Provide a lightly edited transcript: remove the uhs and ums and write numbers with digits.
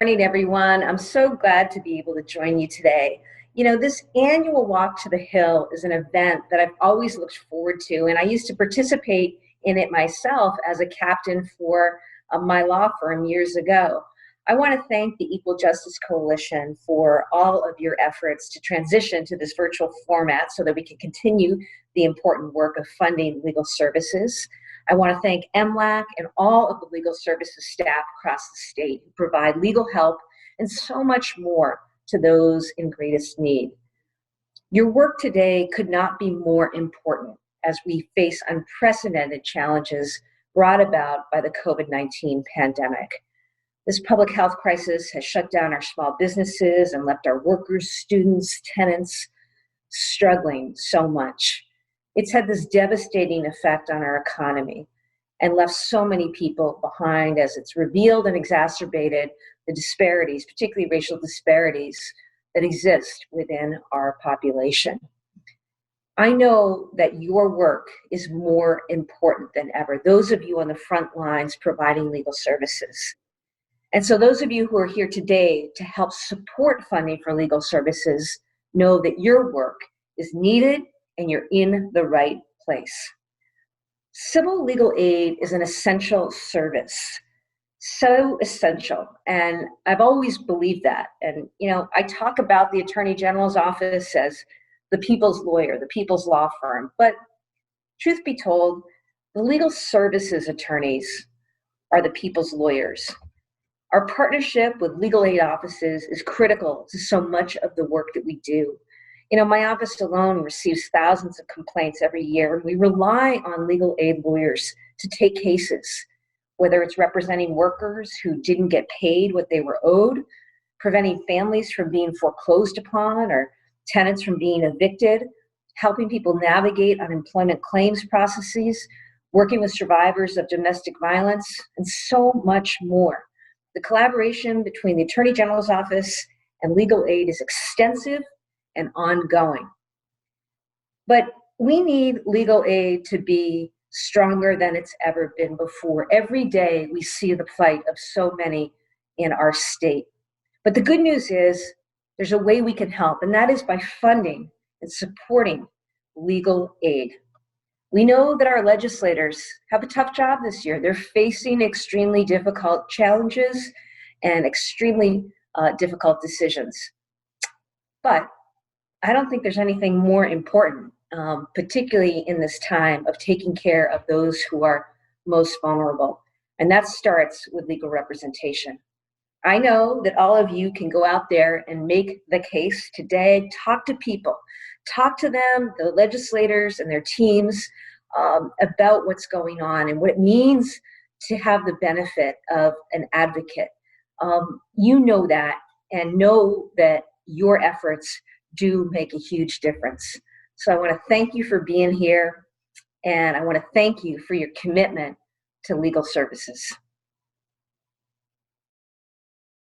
Morning, everyone. I'm so glad to be able to join you today. This annual Walk to the Hill is an event that I've always looked forward to, and I used to participate in it myself as a captain for my law firm years ago. I want to thank the Equal Justice Coalition for all of your efforts to transition to this virtual format so that we can continue the important work of funding legal services. I want to thank MLAC and all of the legal services staff across the state who provide legal help and so much more to those in greatest need. Your work today could not be more important as we face unprecedented challenges brought about by the COVID-19 pandemic. This public health crisis has shut down our small businesses and left our workers, students, tenants struggling so much. It's had this devastating effect on our economy and left so many people behind as it's revealed and exacerbated the disparities, particularly racial disparities, that exist within our population. I know that your work is more important than ever, those of you on the front lines providing legal services. And so those of you who are here today to help support funding for legal services know that your work is needed and you're in the right place. Civil legal aid is an essential service, so essential, and I've always believed that. And I talk about the Attorney General's office as the people's lawyer, the people's law firm, but truth be told, the legal services attorneys are the people's lawyers. Our partnership with legal aid offices is critical to so much of the work that we do. My office alone receives thousands of complaints every year, and we rely on legal aid lawyers to take cases, whether it's representing workers who didn't get paid what they were owed, preventing families from being foreclosed upon, or tenants from being evicted, helping people navigate unemployment claims processes, working with survivors of domestic violence, and so much more. The collaboration between the Attorney General's office and legal aid is extensive and ongoing. But we need legal aid to be stronger than it's ever been before. Every day we see the plight of so many in our state. But the good news is there's a way we can help, and that is by funding and supporting legal aid. We know that our legislators have a tough job this year. They're facing extremely difficult challenges and extremely difficult decisions. But I don't think there's anything more important, particularly in this time of taking care of those who are most vulnerable. And that starts with legal representation. I know that all of you can go out there and make the case today, talk to people, talk to them, the legislators and their teams, about what's going on and what it means to have the benefit of an advocate. You know that, and know that your efforts do make a huge difference. So I want to thank you for being here, and I want to thank you for your commitment to legal services.